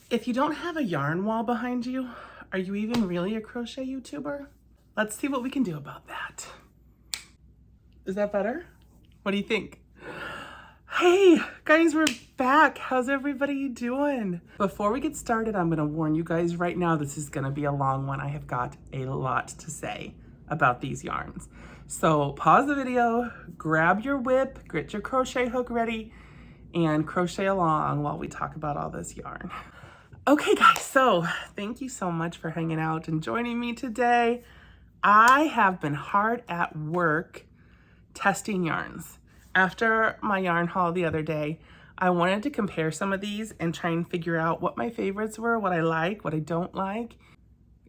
If you don't have a yarn wall behind you, are you even really a crochet YouTuber? Let's see what we can do about that. Is that better? What do you think? Hey guys, we're back. How's everybody doing? Before we get started, I'm gonna warn you guys right now, this is gonna be a long one. I have got a lot to say about these yarns. So pause the video, grab your whip, get your crochet hook ready, and crochet along while we talk about all this yarn. Okay guys, so thank you so much for hanging out and joining me today. I have been hard at work testing yarns. After my yarn haul the other day, I wanted to compare some of these and try and figure out what my favorites were, what I like, what I don't like,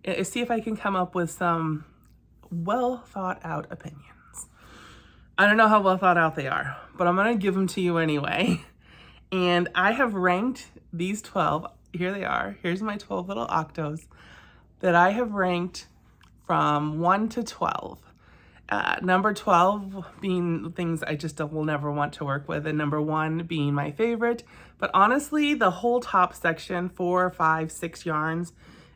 and see if I can come up with some well thought out opinions. I don't know how well thought out they are, but I'm gonna give them to you anyway. And I have ranked these 12, here they are. Here's my 12 little Octos that I have ranked from 1 to 12. Number 12 being things I just will never want to work with, and number 1 being my favorite. But honestly, the whole top section, 4, 5, 6 yarns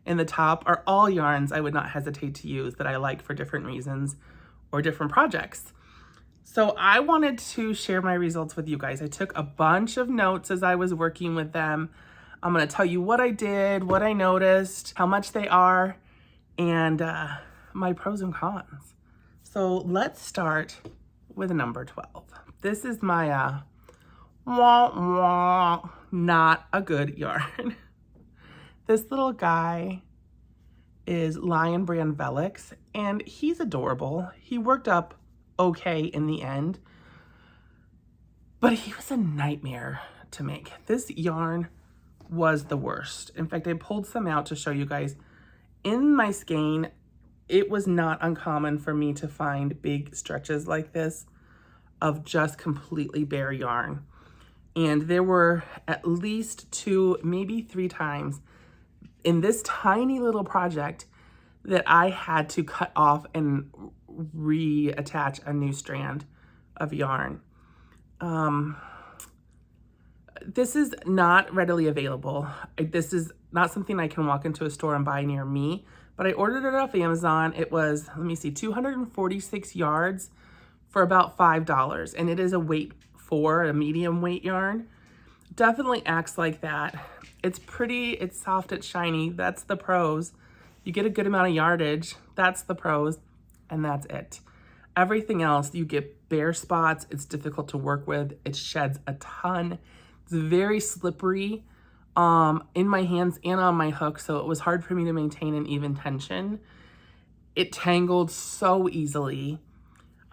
in the top are all yarns I would not hesitate to use that I like for different reasons or different projects. So I wanted to share my results with you guys. I took a bunch of notes as I was working with them. I'm gonna tell you what I did, what I noticed, how much they are, and my pros and cons. So let's start with number 12. This is my not a good yarn. This little guy is Lion brand Vel Luxe, and he's adorable. He worked up okay in the end, but he was a nightmare to make. This yarn was the worst. In fact, I pulled some out to show you guys. In my skein, it was not uncommon for me to find big stretches like this of just completely bare yarn. And there were at least 2, maybe 3 times in this tiny little project that I had to cut off and reattach a new strand of yarn. This is not readily available. This is not something I can walk into a store and buy near me, but I ordered it off Amazon. It was, let me see, 246 yards for about $5, and it is a weight 4, a medium weight yarn. Definitely acts like that. It's pretty, it's soft, it's shiny. That's the pros. You get a good amount of yardage. That's the pros, and that's it. Everything else, you get bare spots. It's difficult to work with. It sheds a ton. It's very slippery in my hands and on my hook, so it was hard for me to maintain an even tension. It tangled so easily.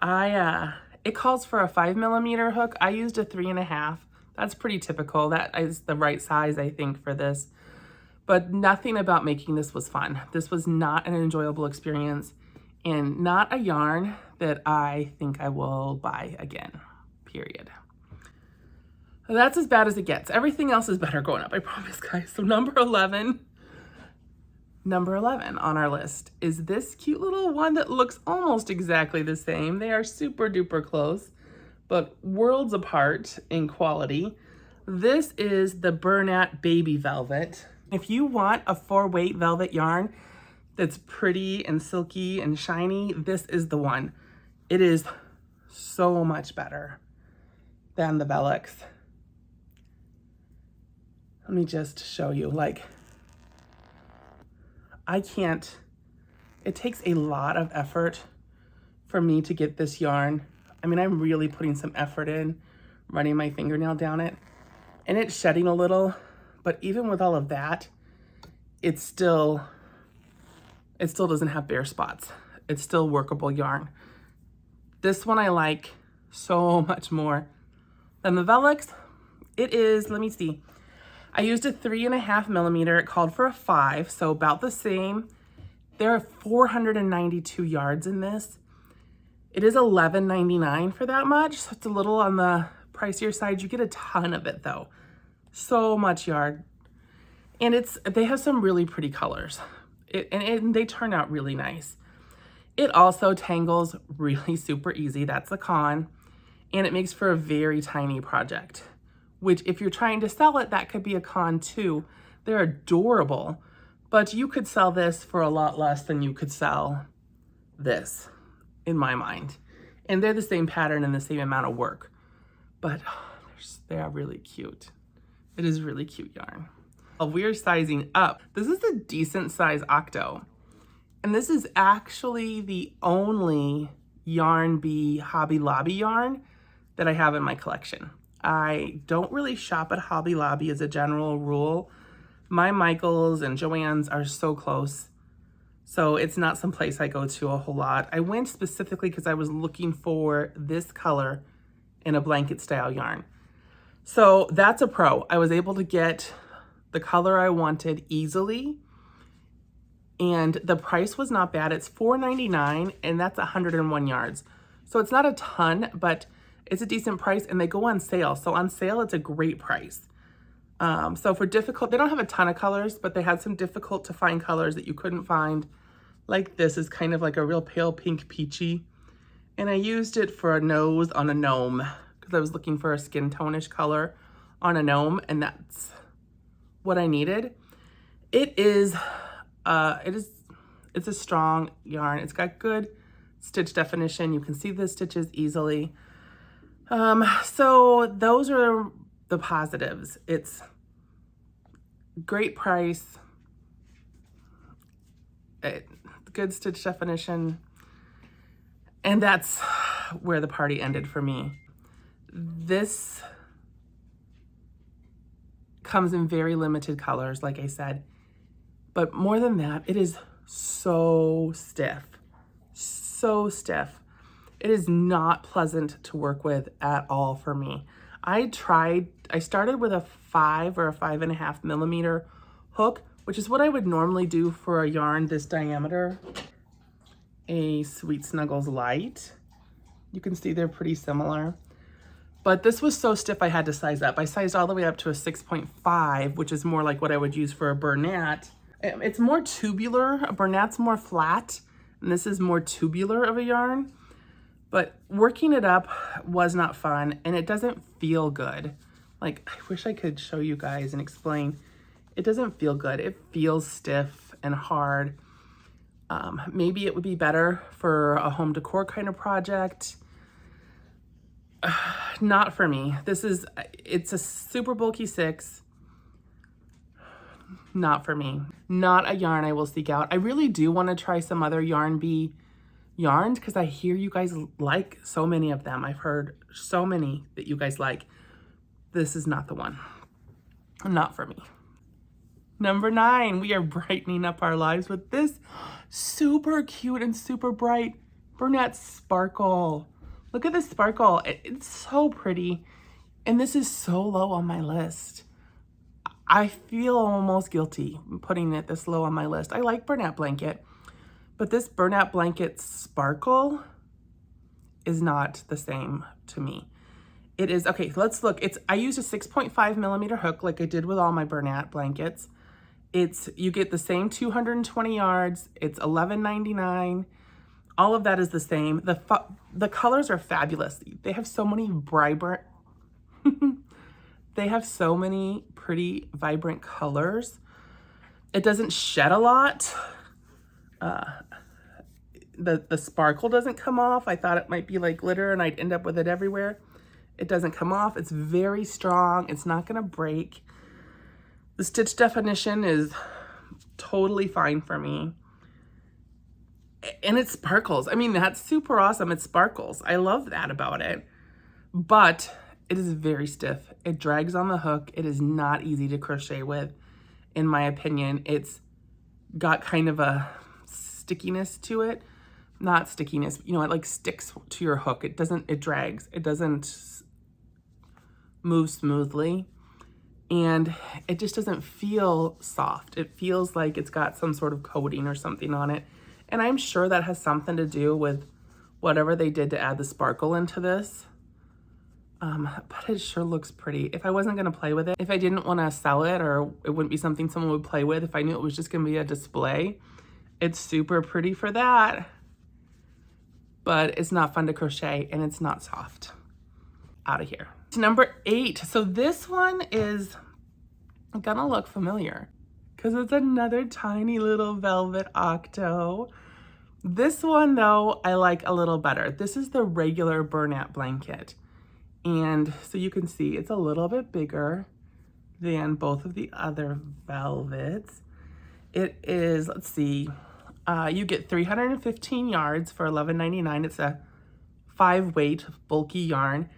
It calls for a 5mm hook. I used a 3.5. That's pretty typical. That is the right size, I think, for this. But nothing about making this was fun. This was not an enjoyable experience and not a yarn that I think I will buy again, period. That's as bad as it gets. Everything else is better going up, I promise, guys. So number 11 on our list is this cute little one that looks almost exactly the same. They are super duper close, but worlds apart in quality. This is the Bernat Baby Velvet. If you want a 4-weight velvet yarn that's pretty and silky and shiny, this is the one. It is so much better than the Vel Luxe. Let me just show you, like, it takes a lot of effort for me to get this yarn. I mean, I'm really putting some effort in, running my fingernail down it, and it's shedding a little, but even with all of that, it still doesn't have bare spots. It's still workable yarn. This one I like so much more than the Vel Luxe. It is, let me see, I used a 3.5mm. It called for a 5, so about the same. There are 492 yards in this. It is $11.99 for that much, so it's a little on the pricier side. You get a ton of it though. So much yard. And they have some really pretty colors. And they turn out really nice. It also tangles really super easy. That's a con. And it makes for a very tiny project, which if you're trying to sell it, that could be a con too. They're adorable, but you could sell this for a lot less than you could sell this, in my mind. And they're the same pattern and the same amount of work, but they are really cute. It is really cute yarn. We're sizing up. This is a decent size Octo. And this is actually the only Yarn Bee Hobby Lobby yarn that I have in my collection. I don't really shop at Hobby Lobby as a general rule. My Michaels and Joann's are so close, so it's not some place I go to a whole lot. I went specifically because I was looking for this color in a blanket style yarn. So that's a pro. I was able to get the color I wanted easily, and the price was not bad. It's $4.99, and that's 101 yards. So it's not a ton, but it's a decent price, and they go on sale. So on sale, it's a great price. So for difficult, they don't have a ton of colors, but they had some difficult to find colors that you couldn't find. Like this is kind of like a real pale pink peachy. And I used it for a nose on a gnome because I was looking for a skin tone-ish color on a gnome, and that's what I needed. It's a strong yarn. It's got good stitch definition. You can see the stitches easily. So those are the positives. It's great price, good stitch definition, and that's where the party ended for me. This comes in very limited colors, like I said, but more than that, it is so stiff, so stiff. It is not pleasant to work with at all for me. I started with a 5 or a 5.5 millimeter hook, which is what I would normally do for a yarn this diameter. A Sweet Snuggles Lite. You can see they're pretty similar. But this was so stiff I had to size up. I sized all the way up to a 6.5, which is more like what I would use for a Bernat. It's more tubular. A Bernat's more flat, and this is more tubular of a yarn. But working it up was not fun, and it doesn't feel good. Like, I wish I could show you guys and explain. It doesn't feel good. It feels stiff and hard. Maybe it would be better for a home decor kind of project. Not for me. It's a super bulky 6. Not for me. Not a yarn I will seek out. I really do want to try some other Yarn Bee yarns because I hear you guys like so many of them. I've heard so many that you guys like. This is not the one. Not for me. Number 9, we are brightening up our lives with this super cute and super bright Bernat Sparkle. Look at this sparkle. It's so pretty. And this is so low on my list. I feel almost guilty putting it this low on my list. I like Bernat Blanket, but this Bernat Blanket Sparkle is not the same to me. It is, okay, let's look. I used a 6.5 millimeter hook like I did with all my Bernat blankets. You get the same 220 yards. It's $11.99. All of that is the same. The colors are fabulous. They have so many vibrant, they have so many pretty vibrant colors. It doesn't shed a lot. The sparkle doesn't come off. I thought it might be like glitter and I'd end up with it everywhere. It doesn't come off. It's very strong. It's not gonna break. The stitch definition is totally fine for me. And it sparkles. I mean, that's super awesome. It sparkles. I love that about it. But it is very stiff. It drags on the hook. It is not easy to crochet with, in my opinion. It's got kind of a stickiness to it. Not stickiness, you know, it like sticks to your hook. It drags. It doesn't move smoothly. And it just doesn't feel soft. It feels like it's got some sort of coating or something on it. And I'm sure that has something to do with whatever they did to add the sparkle into this. But it sure looks pretty. If I wasn't gonna play with it, if I didn't wanna sell it, or it wouldn't be something someone would play with, if I knew it was just gonna be a display, it's super pretty for that. But it's not fun to crochet and it's not soft. Out of here. Number 8. So this one is gonna look familiar because it's another tiny little velvet Octo. This one though, I like a little better. This is the regular Bernat Blanket. And so you can see it's a little bit bigger than both of the other velvets. It is, let's see, you get 315 yards for $11.99. It's a 5-weight bulky yarn.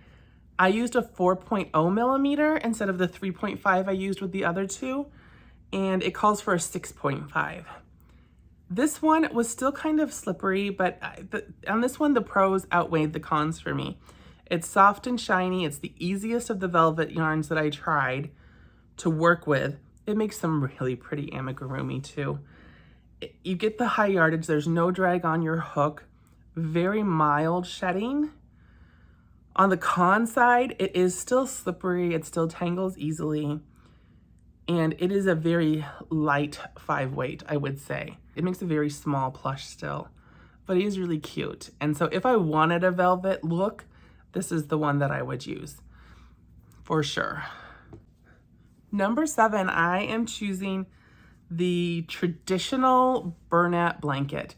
I used a 4.0 millimeter instead of the 3.5 I used with the other two, and it calls for a 6.5. This one was still kind of slippery, but on this one, the pros outweighed the cons for me. It's soft and shiny. It's the easiest of the velvet yarns that I tried to work with. It makes some really pretty amigurumi too. You get the high yardage. There's no drag on your hook. Very mild shedding. On the con side, it is still slippery. It still tangles easily. And it is a very light 5-weight, I would say. It makes a very small plush still, but it is really cute. And so if I wanted a velvet look, this is the one that I would use for sure. Number 7, I am choosing the traditional Bernat Blanket.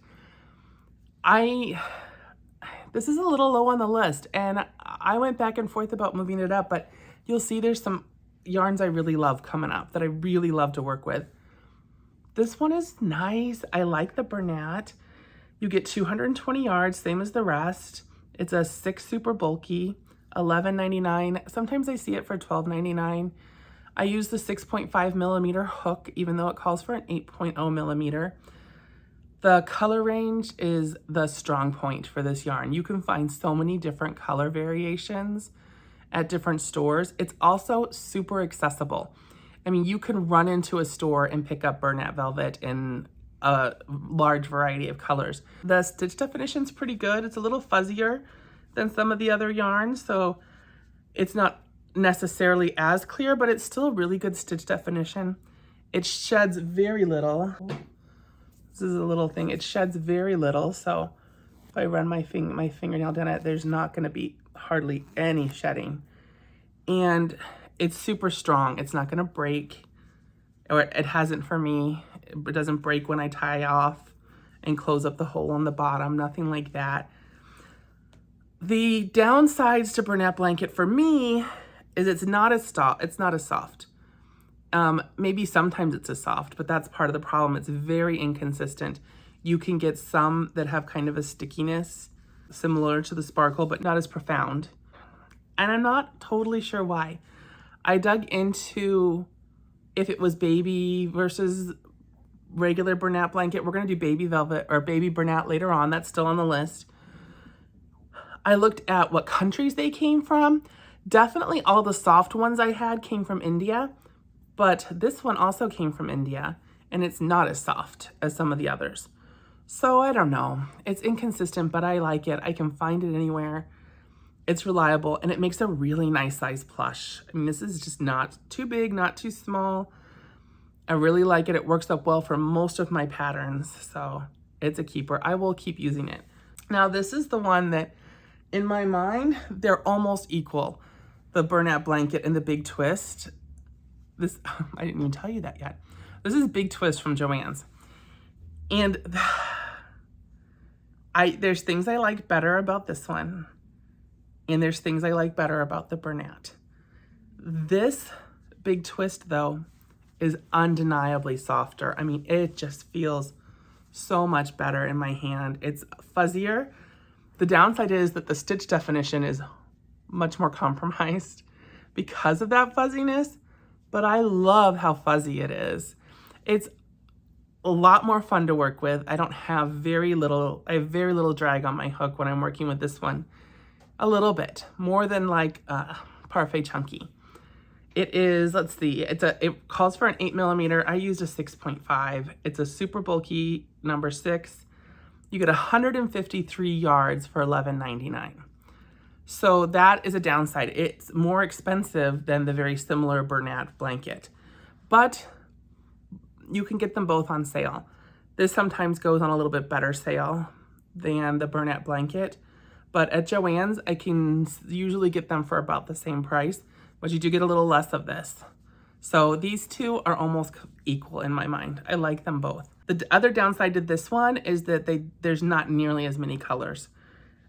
This is a little low on the list, and I went back and forth about moving it up, but you'll see there's some yarns I really love coming up that I really love to work with. This one is nice. I like the Bernat. You get 220 yards, same as the rest. It's a 6 super bulky, $11.99. Sometimes I see it for $12.99. I use the 6.5 millimeter hook, even though it calls for an 8.0 millimeter. The color range is the strong point for this yarn. You can find so many different color variations at different stores. It's also super accessible. I mean, you can run into a store and pick up Bernat Velvet in a large variety of colors. The stitch definition's pretty good. It's a little fuzzier than some of the other yarns, so it's not necessarily as clear, but it's still a really good stitch definition. It sheds very little. This is a little thing. It sheds very little, so if I run my fingernail down it, there's not going to be hardly any shedding. And it's super strong. It's not going to break, or it hasn't for me. It doesn't break when I tie off and close up the hole on the bottom, nothing like that. The downsides to Bernat Blanket for me is it's not as soft. Maybe sometimes it's a soft, but that's part of the problem. It's very inconsistent. You can get some that have kind of a stickiness similar to the sparkle, but not as profound. And I'm not totally sure why. I dug into if it was baby versus regular Bernat Blanket. We're going to do baby velvet or baby Bernat later on. That's still on the list. I looked at what countries they came from. Definitely all the soft ones I had came from India, but this one also came from India, and it's not as soft as some of the others. So I don't know. It's inconsistent, but I like it. I can find it anywhere. It's reliable, and it makes a really nice size plush. I mean, this is just not too big, not too small. I really like it. It works up well for most of my patterns, so it's a keeper. I will keep using it. Now, this is the one that, in my mind, they're almost equal. The Bernat Blanket and the Big Twist. This, I didn't even tell you that yet. This is Big Twist from Joann's. And there's things I like better about this one. And there's things I like better about the Bernat. This Big Twist, though, is undeniably softer. I mean, it just feels so much better in my hand. It's fuzzier. The downside is that the stitch definition is much more compromised because of that fuzziness, but I love how fuzzy it is. It's a lot more fun to work with. I have very little drag on my hook when I'm working with this one. A little bit, more than like Parfait Chunky. It is, let's see, it calls for an 8 millimeter. I used a 6.5. It's a super bulky number 6. You get 153 yards for $11.99. So that is a downside. It's more expensive than the very similar Bernat Blanket, but you can get them both on sale. This sometimes goes on a little bit better sale than the Bernat Blanket, but at Joann's, I can usually get them for about the same price, but you do get a little less of this. So these two are almost equal in my mind. I like them both. The other downside to this one is that there's not nearly as many colors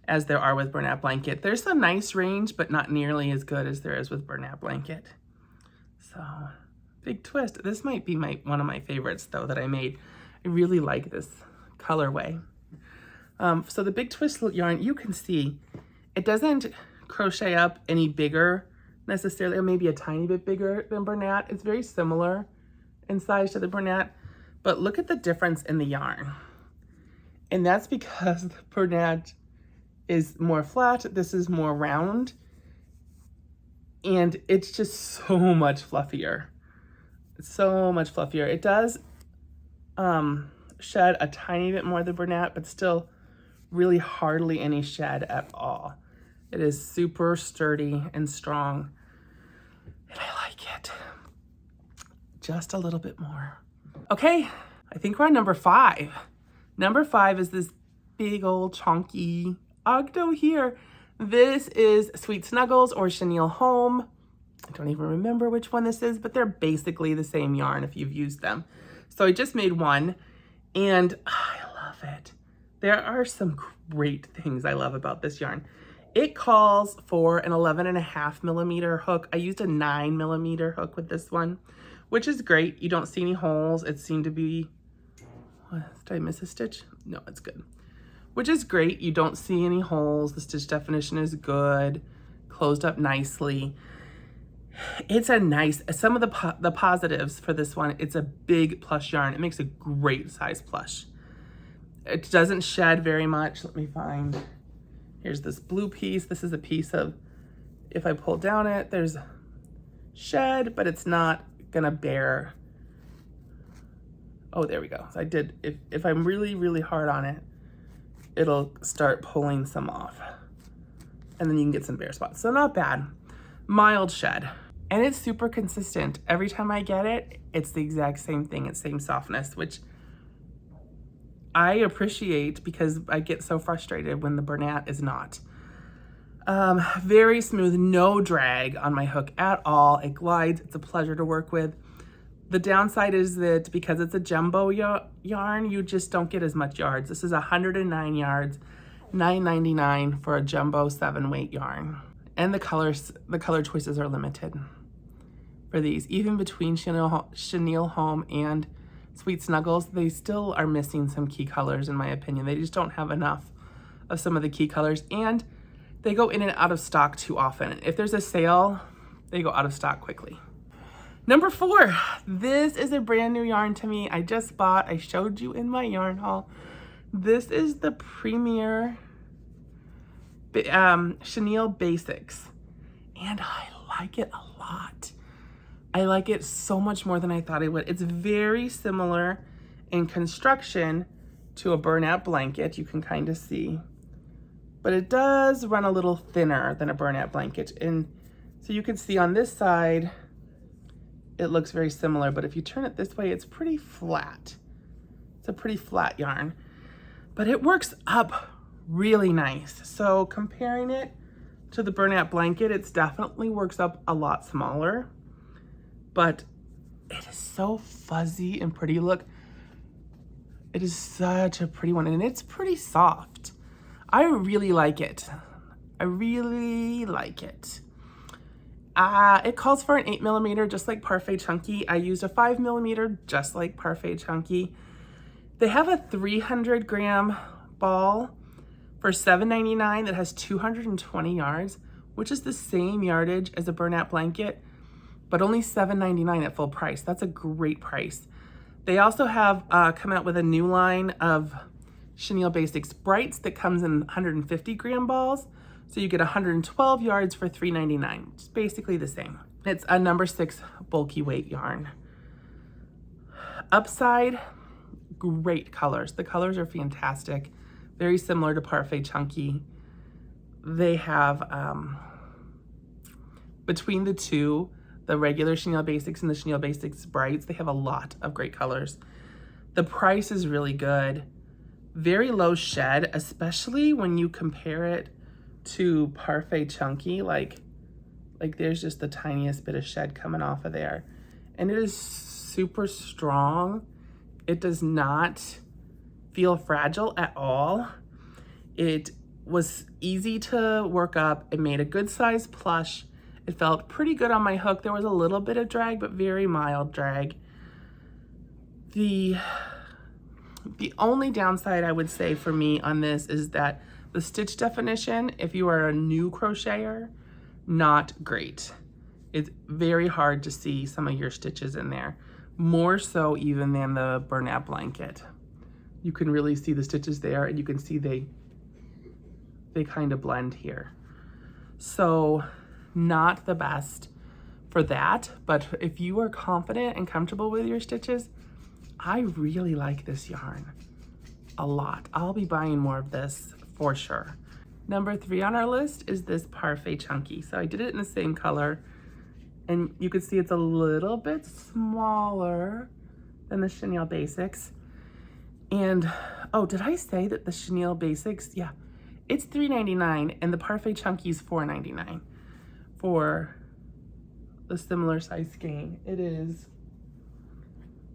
as there are with Bernat Blanket. There's a nice range, but not nearly as good as there is with Bernat Blanket. So, big twist. This might be one of my favorites though that I made. I really like this colorway. So the big twist yarn, you can see, it doesn't crochet up any bigger necessarily, or maybe a tiny bit bigger than Bernat. It's very similar in size to the Bernat, but look at the difference in the yarn. And that's because the Bernat is more flat, this is more round, and it's just so much fluffier. So much fluffier. It does shed a tiny bit more than Bernat, but still really hardly any shed at all. It is super sturdy and strong, and I like it just a little bit more. Okay, I think we're on number 5. Number 5 is this big old chunky Octo here. This is Sweet Snuggles or Chenille Home. I don't even remember which one this is, but they're basically the same yarn if you've used them. So I just made one, and I love it. There are some great things I love about this yarn. It calls for an 11.5 millimeter hook. I used a 9 millimeter hook with this one, which is great. You don't see any holes. It seemed to be, did I miss a stitch? No, it's good. Which is great. You don't see any holes. The stitch definition is good, closed up nicely. It's a nice, some of the positives for this one, it's a big plush yarn. It makes a great size plush. It doesn't shed very much. Let me find, here's this blue piece. This is a piece of, if I pull down it, there's shed, but it's not gonna bear. Oh, there we go. So I did, if I'm really, really hard on it, it'll start pulling some off. And then you can get some bare spots. So not bad. Mild shed. And it's super consistent. Every time I get it, it's the exact same thing. It's same softness, which I appreciate because I get so frustrated when the Bernat is not. Very smooth, no drag on my hook at all. It glides, it's a pleasure to work with. The downside is that because it's a jumbo yarn, you just don't get as much yards. This is 109 yards, $9.99 for a jumbo 7-weight yarn. And the color choices are limited for these. Even between Chenille Home and Sweet Snuggles, they still are missing some key colors in my opinion. They just don't have enough of some of the key colors, and they go in and out of stock too often. If there's a sale, they go out of stock quickly. Number 4, this is a brand new yarn to me. I just bought, I showed you in my yarn haul. This is the Premier Chenille Basix, and I like it a lot. I like it so much more than I thought I would. It's very similar in construction to a Bernat Blanket, you can kind of see, but it does run a little thinner than a Bernat Blanket. And so you can see on this side, it looks very similar, but if you turn it this way, it's pretty flat. It's a pretty flat yarn, but it works up really nice. So comparing it to the Bernat Blanket, it definitely works up a lot smaller, but it is so fuzzy and pretty. Look, it is such a pretty one, and it's pretty soft. I really like it. I really like it. It calls for an 8 millimeter, just like Parfait Chunky. I used a 5 millimeter, just like Parfait Chunky. They have a 300 gram ball for $7.99 that has 220 yards, which is the same yardage as a Bernat Blanket, but only $7.99 at full price. That's a great price. They also have come out with a new line of Chenille Basix Brights that comes in 150 gram balls. So you get 112 yards for $3.99. It's basically the same. It's a number 6 bulky weight yarn. Upside, great colors. The colors are fantastic. Very similar to Parfait Chunky. They have, between the two, the regular Chenille Basix and the Chenille Basix Brights, they have a lot of great colors. The price is really good. Very low shed, especially when you compare it to Parfait Chunky. Like there's just the tiniest bit of shed coming off of there. and it is super strong. It does not feel fragile at all. It was easy to work up. It made a good size plush. It felt pretty good on my hook. There was a little bit of drag, but very mild drag. The only downside I would say for me on this is that the stitch definition, if you are a new crocheter, not great. It's very hard to see some of your stitches in there, more so even than the Bernat Blanket. You can really see the stitches there, and you can see they kind of blend here. So not the best for that, but if you are confident and comfortable with your stitches, I really like this yarn a lot. I'll be buying more of this for sure. Number 3 on our list is this Parfait Chunky. So I did it in the same color, and you can see it's a little bit smaller than the Chenille Basix. And, oh, did I say that the Chenille Basix, yeah, it's $3.99 and the Parfait Chunky is $4.99 for the similar size skein. It is,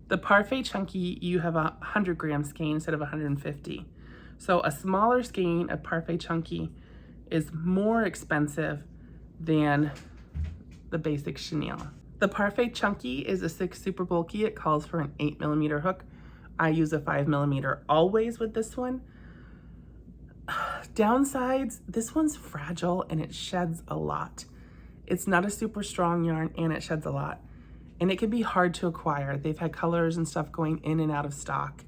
the Parfait Chunky, you have a 100 gram skein instead of 150. So a smaller skein of Parfait Chunky is more expensive than the basic Chenille. The Parfait Chunky is a 6 super bulky. It calls for an 8mm hook. I use a 5mm always with this one. Downsides, this one's fragile and it sheds a lot. It's not a super strong yarn and it sheds a lot. And it can be hard to acquire. They've had colors and stuff going in and out of stock.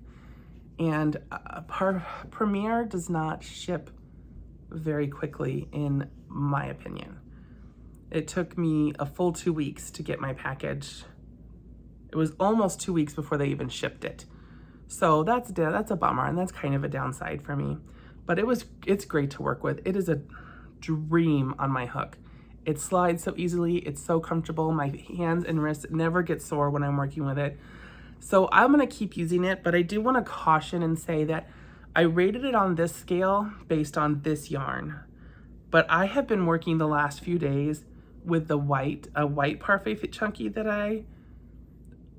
And Premier does not ship very quickly, in my opinion. It took me a full 2 weeks to get my package. It was almost 2 weeks before they even shipped it. So that's a bummer, and that's kind of a downside for me. But it's great to work with. It is a dream on my hook. It slides so easily, it's so comfortable. My hands and wrists never get sore when I'm working with it. So I'm gonna keep using it, but I do wanna caution and say that I rated it on this scale based on this yarn. But I have been working the last few days with the white Parfait Chunky that I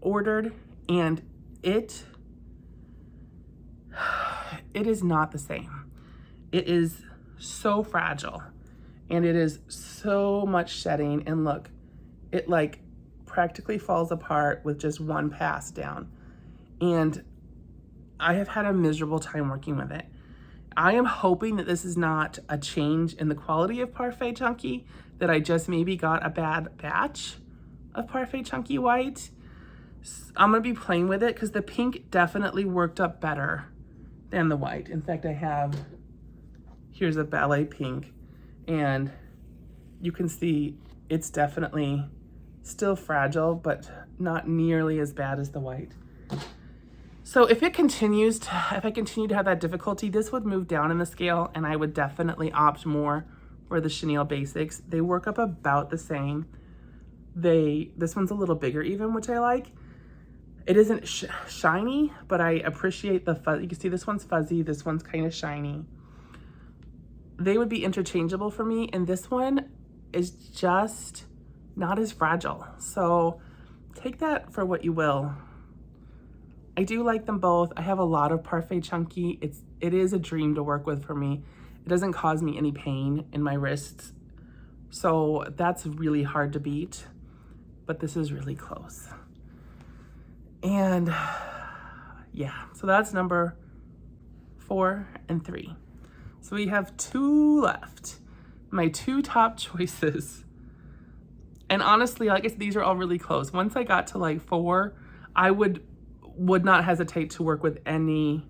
ordered, and it is not the same. It is so fragile, and it is so much shedding, and look, it like practically falls apart with just one pass down. And I have had a miserable time working with it. I am hoping that this is not a change in the quality of Parfait Chunky, that I just maybe got a bad batch of Parfait Chunky white. I'm gonna be playing with it because the pink definitely worked up better than the white. In fact, here's a ballet pink, and you can see it's definitely still fragile, but not nearly as bad as the white. So if I continue to have that difficulty, this would move down in the scale, and I would definitely opt more for the Chenille Basix. They work up about the same. This one's a little bigger even, which I like. It isn't shiny, but I appreciate the fuzz. You can see this one's fuzzy, this one's kind of shiny. They would be interchangeable for me, and this one is just not as fragile. So take that for what you will. I do like them both. I have a lot of Parfait Chunky. It is a dream to work with for me. It doesn't cause me any pain in my wrists. So that's really hard to beat, but this is really close. And yeah, so that's number 4 and 3. So we have 2 left. My 2 top choices. And honestly, like I said, these are all really close. Once I got to like 4, I would not hesitate to work with any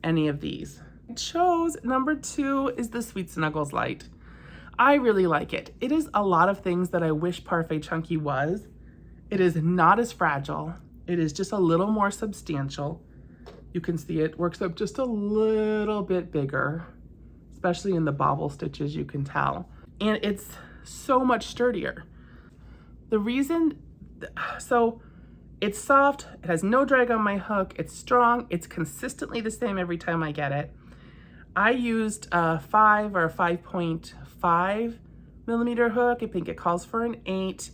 of these. I chose number 2 is the Sweet Snuggles Lite. I really like it. It is a lot of things that I wish Parfait Chunky was. It is not as fragile. It is just a little more substantial. You can see it works up just a little bit bigger, especially in the bobble stitches, you can tell. And it's so much sturdier. The reason, so it's soft, it has no drag on my hook, it's strong, it's consistently the same every time I get it. I used a 5 or a 5.5 millimeter hook. I think it calls for an 8.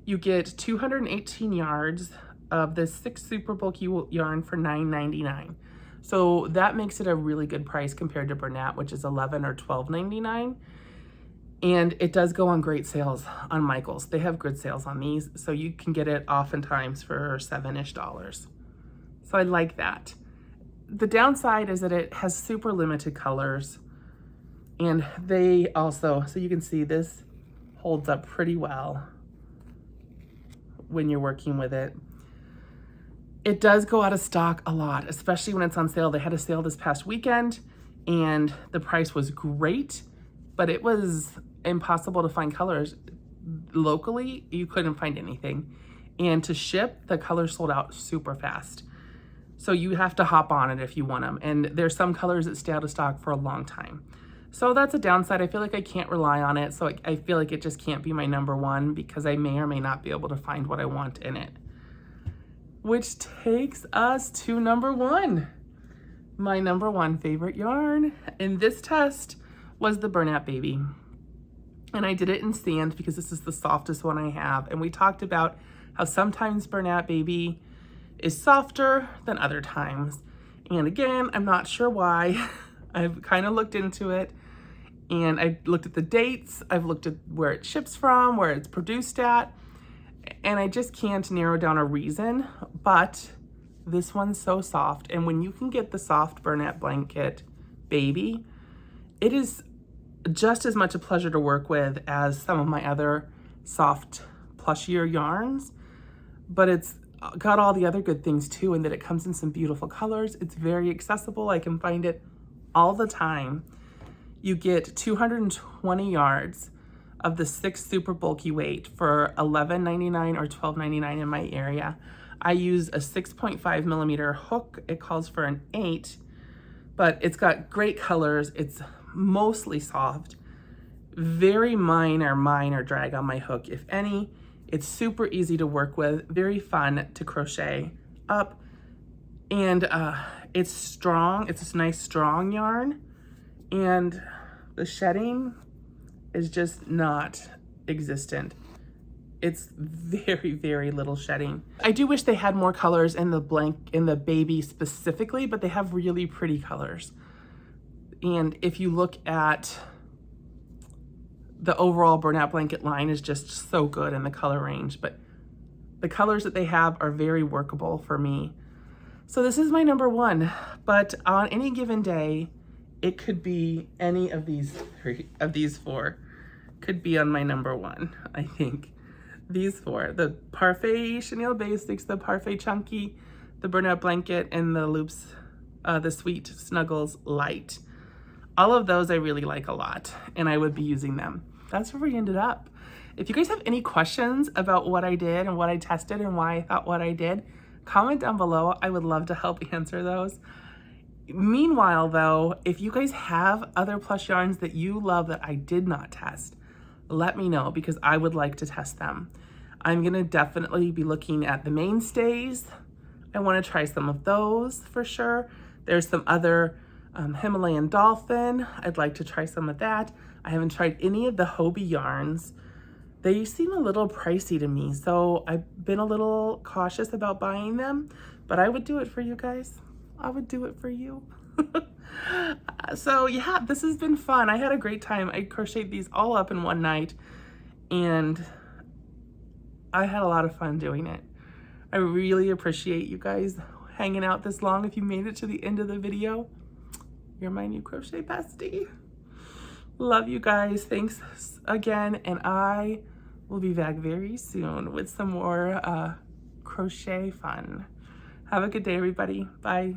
You get 218 yards of this 6 super bulky yarn for $9.99. So that makes it a really good price compared to Bernat, which is $11 or $12.99. And it does go on great sales on Michaels. They have good sales on these, so you can get it oftentimes for $7-ish. So I like that. The downside is that it has super limited colors, and they also, so you can see this holds up pretty well when you're working with it. It does go out of stock a lot, especially when it's on sale. They had a sale this past weekend and the price was great, but it was impossible to find colors. Locally, you couldn't find anything. And to ship, the colors sold out super fast. So you have to hop on it if you want them. And there's some colors that stay out of stock for a long time. So that's a downside. I feel like I can't rely on it. So I feel like it just can't be my number one because I may or may not be able to find what I want in it. Which takes us to number one. My number one favorite yarn in this test was the Bernat Baby. And I did it in sand because this is the softest one I have. And we talked about how sometimes Bernat Baby is softer than other times. And again, I'm not sure why. I've kind of looked into it and I looked at the dates. I've looked at where it ships from, where it's produced at, and I just can't narrow down a reason, but this one's so soft. And when you can get the soft Bernat Blanket Baby, it is just as much a pleasure to work with as some of my other soft plushier yarns, but it's got all the other good things too, and that it comes in some beautiful colors. It's very accessible. I can find it all the time. You get 220 yards of the 6 super bulky weight for $11.99 or $12.99 in my area. I use a 6.5 millimeter hook. It calls for an 8, but it's got great colors. It's mostly soft, very minor drag on my hook, if any. It's super easy to work with, very fun to crochet up, and it's strong. It's this nice strong yarn, and the shedding is just not existent. It's very little shedding. I do wish they had more colors in the Baby specifically, but they have really pretty colors. And if you look at the overall Bernat Blanket line is just so good in the color range, but the colors that they have are very workable for me. So this is my number one, but on any given day, it could be any of these four could be on my number one, I think. These four, the Parfait Chenille Basix, the Parfait Chunky, the Bernat Blanket, and the Loops, the Sweet Snuggles Lite. All of those I really like a lot, and I would be using them. That's where we ended up. If you guys have any questions about what I did and what I tested and why I thought what I did, comment down below. I would love to help answer those. Meanwhile, though, if you guys have other plush yarns that you love that I did not test, let me know because I would like to test them. I'm gonna definitely be looking at the mainstays. I wanna try some of those for sure. There's some other Himalayan dolphin. I'd like to try some of that. I haven't tried any of the Hobie yarns. They seem a little pricey to me, so I've been a little cautious about buying them, but I would do it for you guys. I would do it for you. So yeah, this has been fun. I had a great time. I crocheted these all up in one night and I had a lot of fun doing it. I really appreciate you guys hanging out this long. If you made it to the end of the video, you're my new crochet bestie. Love you guys. Thanks again. And I will be back very soon with some more crochet fun. Have a good day, everybody. Bye.